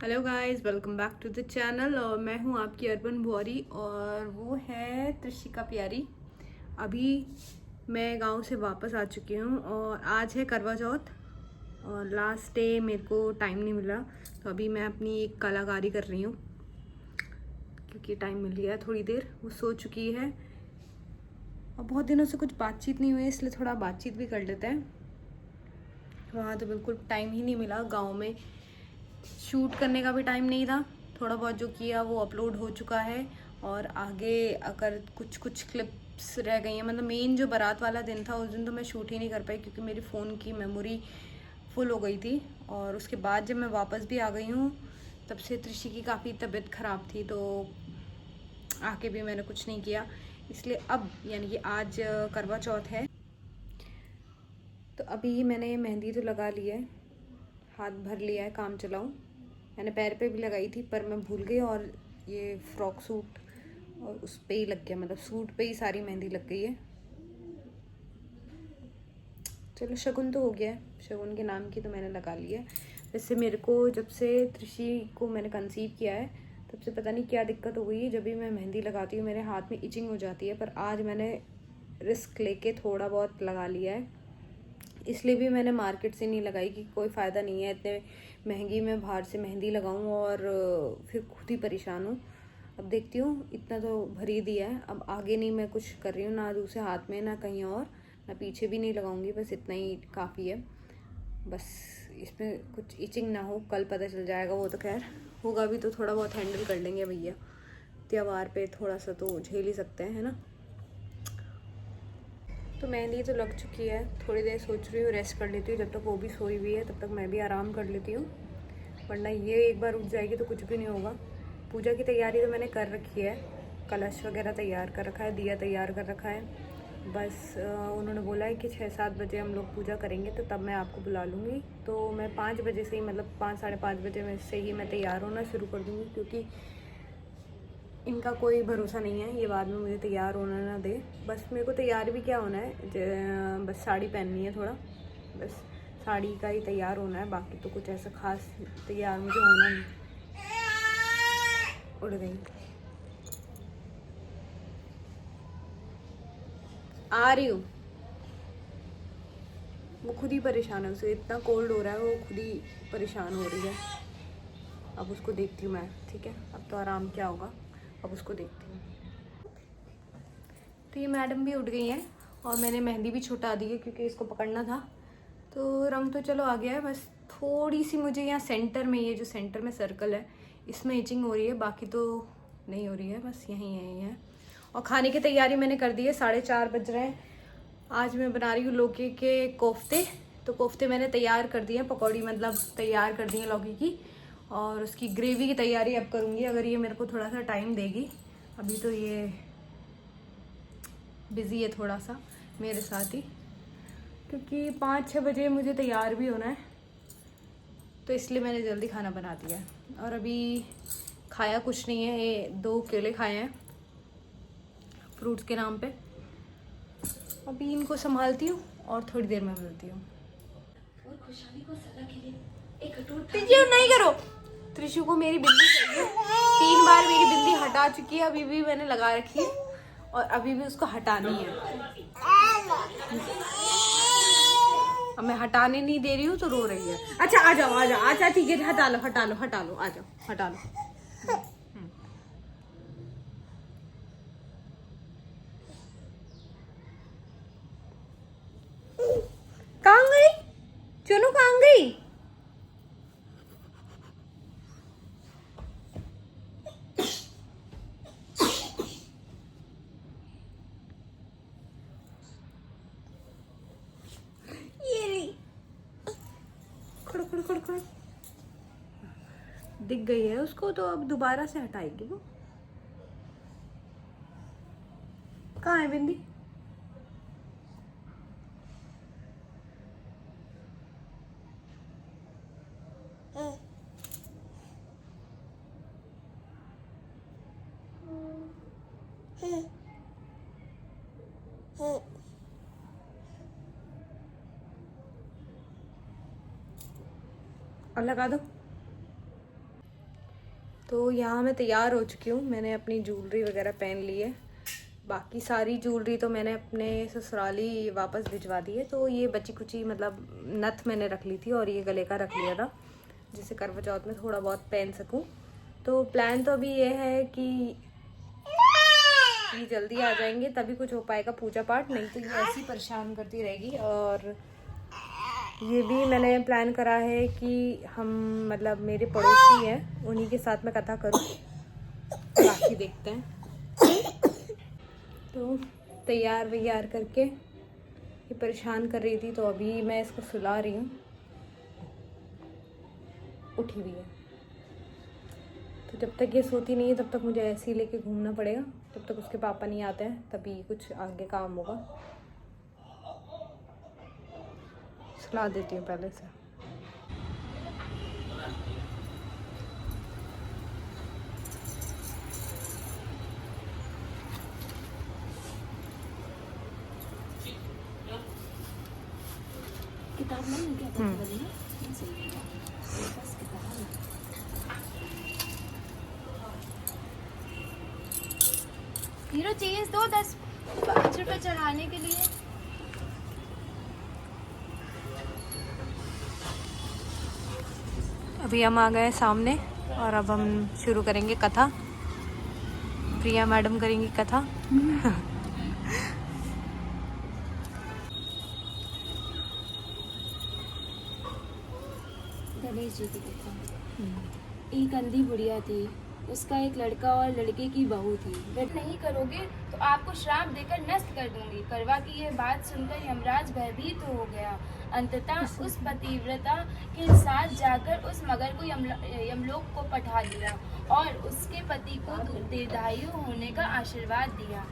Hello guys, welcome back to the channel. और मैं हूं आपकी अर्बन भौरी और वो है त्रिशिका प्यारी। अभी मैं गांव से वापस आ चुकी हूं और आज है करवा चौथ और लास्ट डे मेरे को टाइम नहीं मिला, तो अभी मैं अपनी एक कलाकारी कर रही हूं क्योंकि टाइम मिल गया थोड़ी देर। वो सो चुकी है और बहुत दिनों से कुछ बातचीत नहीं हुई, इसलिए थोड़ा बातचीत भी कर लेते हैं। वहाँ तो बिल्कुल टाइम ही नहीं मिला, गाँव में शूट करने का भी टाइम नहीं था। थोड़ा बहुत जो किया वो अपलोड हो चुका है और आगे अगर कुछ कुछ क्लिप्स रह गई हैं, मतलब मेन जो बारात वाला दिन था उस दिन तो मैं शूट ही नहीं कर पाई क्योंकि मेरी फ़ोन की मेमोरी फुल हो गई थी। और उसके बाद जब मैं वापस भी आ गई हूँ तब से त्रिशी की काफ़ी तबीयत ख़राब थी, तो आके भी मैंने कुछ नहीं किया। इसलिए अब यानी कि आज करवा चौथ है, तो अभी मैंने मेहंदी तो लगा ली है, हाथ भर लिया है काम चलाऊँ। मैंने पैर पे भी लगाई थी पर मैं भूल गई और ये फ्रॉक सूट और उस पे ही लग गया, मतलब सूट पे ही सारी मेहंदी लग गई है। चलो शगुन तो हो गया है, शगुन के नाम की तो मैंने लगा ली है। वैसे मेरे को जब से त्रिशी को मैंने कंसीव किया है तब से पता नहीं क्या दिक्कत हो गई है, जब भी मैं मेहंदी लगाती हूँ मेरे हाथ में इचिंग हो जाती है। पर आज मैंने रिस्क लेके थोड़ा बहुत लगा लिया है, इसलिए भी मैंने मार्केट से नहीं लगाई कि कोई फ़ायदा नहीं है इतने महंगी मैं बाहर से मेहंदी लगाऊं और फिर खुद ही परेशान हूँ। अब देखती हूँ, इतना तो भर ही दिया है, अब आगे नहीं मैं कुछ कर रही हूँ, ना दूसरे हाथ में ना कहीं और, ना पीछे भी नहीं लगाऊंगी, बस इतना ही काफ़ी है। बस इसमें कुछ इचिंग ना हो, कल पता चल जाएगा, वो तो खैर होगा भी तो थोड़ा बहुत हैंडल कर लेंगे भैया। त्योहार पे थोड़ा सा तो झेल ही सकते हैं, है ना। तो मेहंदी तो लग चुकी है, थोड़ी देर सोच रही हूँ रेस्ट कर लेती हूँ, जब तक वो भी सोई हुई है तब तक मैं भी आराम कर लेती हूँ, वरना ये एक बार उठ जाएगी तो कुछ भी नहीं होगा। पूजा की तैयारी तो मैंने कर रखी है, कलश वगैरह तैयार कर रखा है, दिया तैयार कर रखा है। बस उन्होंने बोला है कि 6-7 बजे हम लोग पूजा करेंगे तो तब मैं आपको बुला लूँगी, तो मैं 5 बजे से ही, मतलब 5-5:30 बजे में से ही मैं तैयार होना शुरू कर दूँगी, क्योंकि इनका कोई भरोसा नहीं है, ये बाद में मुझे तैयार होना ना दे। बस मेरे को तैयार भी क्या होना है, बस साड़ी पहननी है थोड़ा, बस साड़ी का ही तैयार होना है, बाकी तो कुछ ऐसा खास तैयार मुझे होना नहीं। उड़ गई, आ रही हूँ। वो खुद ही परेशान है, उसे इतना कोल्ड हो रहा है, वो खुद ही परेशान हो रही है। अब उसको देखती हूँ मैं, ठीक है, अब तो आराम क्या होगा, अब उसको देखती हूँ। तो ये मैडम भी उठ गई हैं और मैंने मेहंदी भी छुटा दी है क्योंकि इसको पकड़ना था। तो रंग तो चलो आ गया है, बस थोड़ी सी मुझे यहाँ सेंटर में, ये जो सेंटर में सर्कल है इसमें इचिंग हो रही है, बाकी तो नहीं हो रही है, बस यहीं है। और खाने की तैयारी मैंने कर दी है, 4:30 बज रहे हैं। आज मैं बना रही हूँ लौकी के कोफ्ते। तो कोफ्ते मैंने तैयार कर दिए हैं, पकौड़ी मतलब तैयार कर दी है लौकी की, और उसकी ग्रेवी की तैयारी अब करूँगी, अगर ये मेरे को थोड़ा सा टाइम देगी। अभी तो ये बिज़ी है थोड़ा सा मेरे साथ ही, क्योंकि 5-6 बजे मुझे तैयार भी होना है, तो इसलिए मैंने जल्दी खाना बना दिया है। और अभी खाया कुछ नहीं है, ये 2 केले खाए हैं फ्रूट्स के नाम पे। अभी इनको संभालती हूँ और थोड़ी देर में मिलती हूँ। त्रिशु नहीं करो, त्रिशु को मेरी बिल्ली चाहिए, 3 बार मेरी बिल्ली हटा चुकी है, अभी भी मैंने लगा रखी है और अभी भी उसको हटानी है। अब मैं हटाने नहीं दे रही हूँ तो रो रही है। अच्छा आ जाओ आ जाओ, अच्छा ठीक है, हटा लो हटा लो हटा लो, आ जाओ हटा लो। कहाँ गई चुनू, कहाँ गई? ये रही, खड़ो खड़ो खड़ो खड़ो, दिख गई है उसको, तो अब दोबारा से हटाएगी वो। कहाँ है बिंदी? और लगा दो। तो यहाँ मैं तैयार हो चुकी हूँ। मैंने अपनी ज्वेलरी वगैरह पहन ली है। बाकी सारी ज्वेलरी तो मैंने अपने ससुराली वापस भिजवा दी है। तो ये बची कुची मतलब नथ मैंने रख ली थी और ये गले का रख लिया था, जिसे करवा चौथ में थोड़ा बहुत पहन सकूँ। तो प्लान तो अभी ये है कि ये जल्दी आ जाएंगे तभी कुछ हो पाएगा पूजा पाठ, नहीं तो ये ऐसी परेशान करती रहेगी। और ये भी मैंने प्लान करा है कि हम मतलब मेरे पड़ोसी हैं उन्हीं के साथ मैं कथा करूं, बाकी देखते हैं। तो तैयार वैयार करके ये परेशान कर रही थी, तो अभी मैं इसको सुला रही हूँ, उठी हुई है। तो जब तक ये सोती नहीं है तब तक मुझे ऐसे ही लेके घूमना पड़ेगा, तब तक उसके पापा नहीं आते हैं, तभी कुछ आगे काम होगा। सुला देती हूँ पहले से। किताब नहीं क्या हीरो चीज दो 10-5 रुपए चढ़ाने के लिए। अभी हम आ गए सामने और अब हम शुरू करेंगे कथा। प्रिया मैडम करेंगी कथा। गणेश जी की कथा। एक अंधी बुढ़िया थी, उसका एक लड़का और लड़के की बहू थी। व्रत नहीं करोगे तो आपको श्राप देकर नष्ट कर दूंगी। करवा की यह बात सुनकर यमराज भयभीत हो गया। अंततः उस पतिव्रता के साथ जाकर उस मगर को यमलोक को पठा दिया और उसके पति को दीर्घायु होने का आशीर्वाद दिया।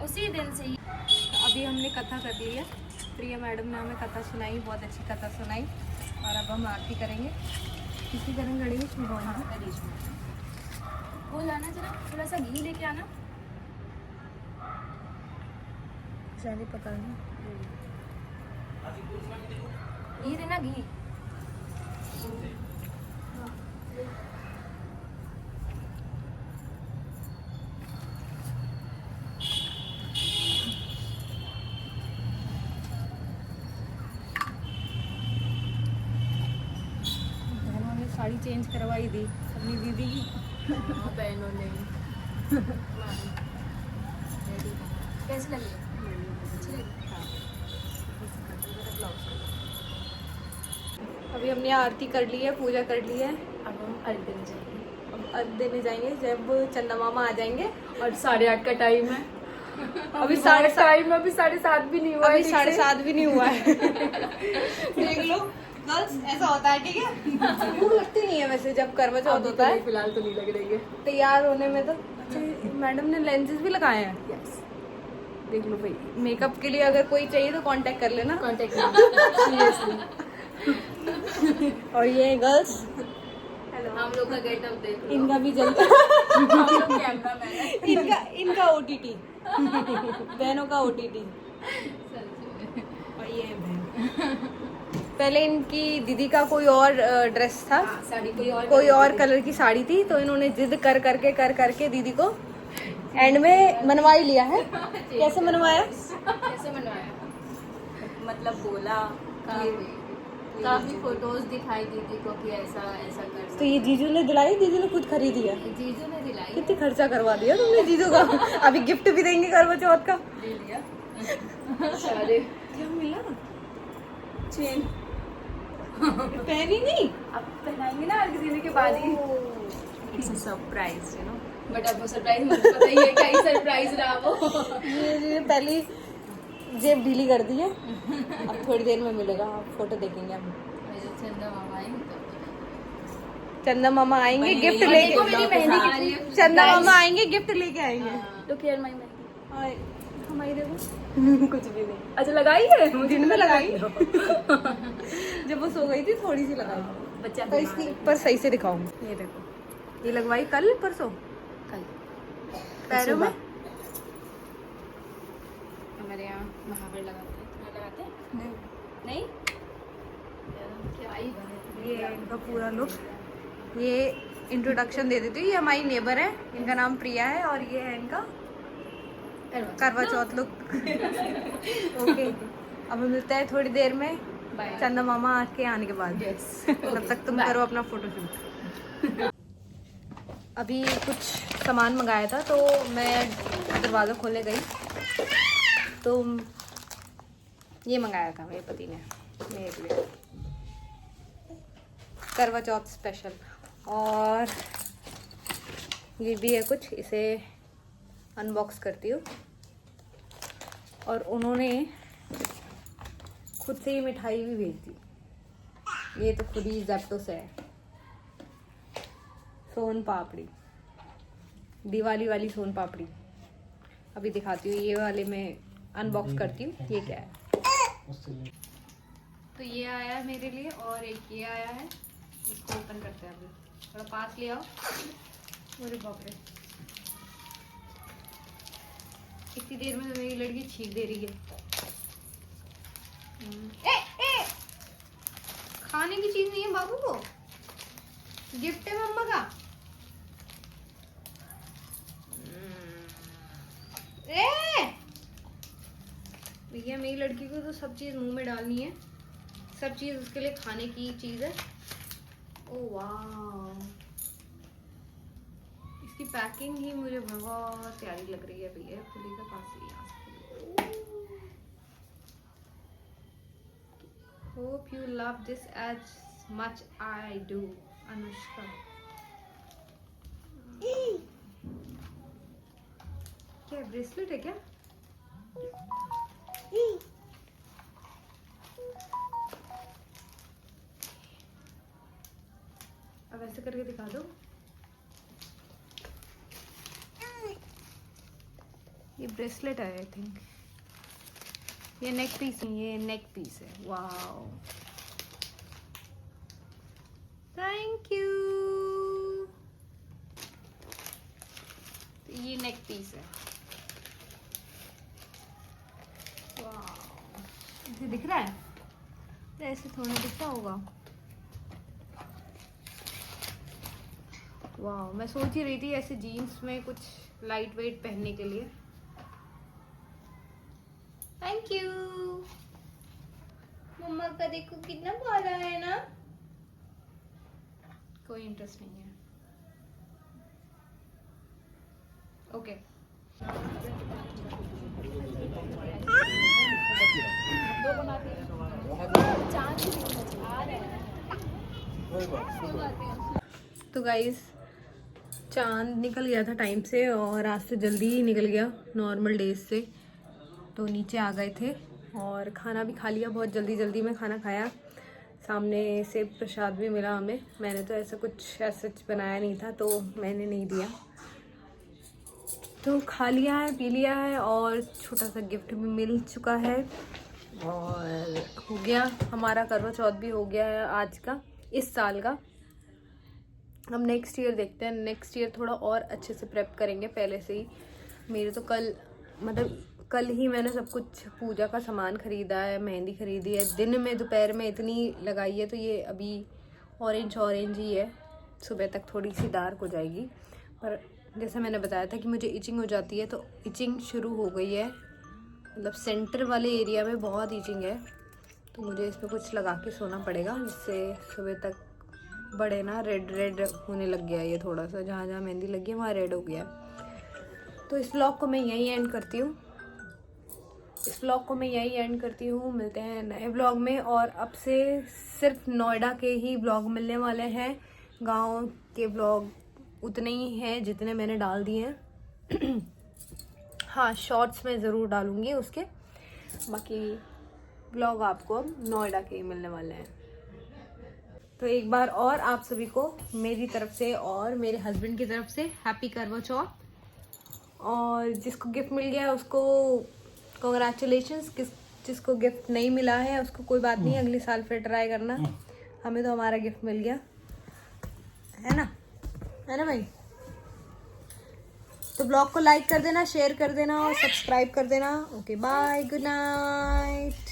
उसी दिन से अभी हमने कथा कर ली है। प्रिया मैडम ने हमें कथा सुनाई, बहुत अच्छी कथा सुनाई। और अब हम आरती करेंगे। किसी तरह गणेश भगवान गणेश वो लाना, जरा थोड़ा सा घी लेके आना। सारी पकड़ना, घी देना, घी। बहनों ने साड़ी चेंज करवाई दी अपनी दीदी की। बहनों ने कैसे लगी? अभी हमने आरती कर ली है, पूजा कर ली है। अब हम अर्घ देने जाएंगे। अब अर्घ देने जाएंगे जब चंदा मामा आ जाएंगे। और 8:30 का टाइम है। अभी 7:30 टाइम, अभी 7:30 भी नहीं हुआ। अभी 7:30 भी नहीं हुआ है। देख लो गर्ल्स, ऐसा होता है, ठीक है। भूख लगती नहीं है वैसे जब करवा चौथ होता है। फिलहाल तो नहीं लग रही है तैयार होने में तो। अच्छा, मैडम ने लेंसेज भी लगाए हैं। यस, देख लो भाई, मेकअप के लिए अगर कोई चाहिए तो कांटेक्ट कर लेना। Contact seriously. और ये गर्ल्स, हम लोग का गेटअप देख लो। इनका भी जल्दी इनका OTT, बहनों का OTT। और ये है बहन। पहले इनकी दीदी का कोई और ड्रेस था, साड़ी कोई और कलर की साड़ी थी, तो इन्होंने जिद कर करके दीदी को एंड में मनवा ही लिया है। कैसे मनवाया? कैसे मनवाया? मतलब बोला, काफी फोटोज दिखाई दीदी को कि ऐसा ऐसा कर। तो ये जीजू ने दिलाई, दीदी ने खुद खरीदी है? जीजू ने दिलाई। कितनी खर्चा करवा दिया तुमने जीजू का। अभी गिफ्ट भी देंगे करवा चौथ का। ले लिया। अरे क्या मिला? चेन पहनी नहीं, अब पहनाएंगे ना अर्घ देने के बाद ही। It's a surprise, you know. But अब वो सरप्राइज मुझे पता ही है क्या ही सरप्राइज रहा वो। ये पहली जेब ढीली कर दी है। अब थोड़ी देर में मिलेगा, आप फोटो देखेंगे हम। चंदा मामा आएंगे गिफ्ट लेके। चंदा मामा आएंगे गिफ्ट लेके आएंगे। Look here my mehndi. हमारी देखो। कुछ भी नहीं। अच्छा लगाई है? दिन में लगाई। जब वो सो गई थी थोड़ी सी लगाई। बच्चा तो इसकी पर सही से दिखाऊंगी। ये देखो, ये लगवाई कल परसों कल पैरों में। हमारे यहाँ महावर लगाते हैं। नहीं क्या ही बने। ये इनका पूरा लुक। ये इंट्रोडक्शन दे देती हूँ, ये हमारी नेबर है, इनका नाम प्रिया है और ये है इनका करवा चौथ लुक। ओके, अब मिलते हैं थोड़ी देर में चंदा मामा के आने के बाद। तब तक तुम करो अपना फोटोशूट। अभी कुछ सामान मंगाया था तो मैं दरवाज़ा खोलने गई तो ये मंगाया था मेरे पति ने मेरे लिए करवा चौथ स्पेशल। और ये भी है कुछ, इसे अनबॉक्स करती हूँ। और उन्होंने खुद से ही मिठाई भी भेज दी, ये तो खुद ही ज़ेप्टो से है, सोन पापड़ी, दिवाली वाली सोन पापड़ी। अभी दिखाती हूँ, ये वाले मैं अनबॉक्स करती हूँ ये क्या है। तो ये आया है मेरे लिए और एक ये आया है, इसको ओपन करते हैं। अभी थोड़ा पास ले आओ। अरे बाप रे, इतनी देर में तो मेरी लड़की छींक दे रही है। ए, खाने की चीज नहीं है बाबू को, गिफ्ट है मम्मा का। भैया मेरी लड़की को तो सब चीज मुंह में डालनी है, सब चीज उसके लिए खाने की चीज है। ओह वाह, इसकी पैकिंग ही मुझे बहुत प्यारी लग रही है। भैया खुली का पास ही Hope you love this as much I do, Anushka. क्या ब्रेसलेट है क्या? अब ऐसे करके दिखा दो। ये ब्रेसलेट है आई थिंक, ये नेक पीस नहीं, ये नेक पीस है। Wow, thank you. ये नेक पीस है। वाओ, इसे दिख रहा है तो ऐसे थोड़ा दिखता होगा। वाओ, मैं सोच ही रही थी ऐसे जीन्स में कुछ लाइट वेट पहनने के लिए। Thank you. मम्मा का देखो कितना प्यारा है ना। कोई इंटरेस्ट नहीं है। ओके तो गाइस, चांद निकल गया था टाइम से और आज तो जल्दी ही निकल गया नॉर्मल डेज से। तो नीचे आ गए थे और खाना भी खा लिया, बहुत जल्दी जल्दी में खाना खाया। सामने से प्रसाद भी मिला हमें। मैंने तो ऐसा कुछ ऐसा बनाया नहीं था तो मैंने नहीं दिया, तो खा लिया है, पी लिया है और छोटा सा गिफ्ट भी मिल चुका है। और हो गया हमारा करवा चौथ भी हो गया है आज का, इस साल का। हम नेक्स्ट ईयर देखते हैं, नेक्स्ट ईयर थोड़ा और अच्छे से प्रेप करेंगे पहले से ही। मेरे तो कल ही मैंने सब कुछ पूजा का सामान ख़रीदा है, मेहंदी ख़रीदी है, दिन में दोपहर में इतनी लगाई है। तो ये अभी ऑरेंज ही है, सुबह तक थोड़ी सी डार्क हो जाएगी। पर जैसे मैंने बताया था कि मुझे इचिंग हो जाती है, तो इचिंग शुरू हो गई है, मतलब सेंटर वाले एरिया में बहुत इचिंग है। तो मुझे इसमें कुछ लगा के सोना पड़ेगा जिससे सुबह तक बड़े ना रेड होने लग गया। ये थोड़ा सा जहाँ जहाँ मेहंदी लगी है वहाँ रेड हो गया। तो इस व्लॉग को मैं यहीं एंड करती हूँ। मिलते हैं नए व्लॉग में। और अब से सिर्फ नोएडा के ही व्लॉग मिलने वाले हैं, गांव के व्लॉग उतने ही हैं जितने मैंने डाल दिए हैं। हाँ, शॉर्ट्स में ज़रूर डालूँगी उसके, बाकी व्लॉग आपको अब नोएडा के ही मिलने वाले हैं। तो एक बार और आप सभी को मेरी तरफ से और मेरे हस्बैंड की तरफ से हैप्पी करवा चौथ। और जिसको गिफ्ट मिल गया है उसको कॉन्ग्रेचुलेशंस, जिसको गिफ्ट नहीं मिला है उसको कोई बात नहीं, अगले साल फिर ट्राई करना। हमें तो हमारा गिफ्ट मिल गया है ना भाई। तो ब्लॉग को लाइक कर देना, शेयर कर देना और सब्सक्राइब कर देना। Okay bye, good night.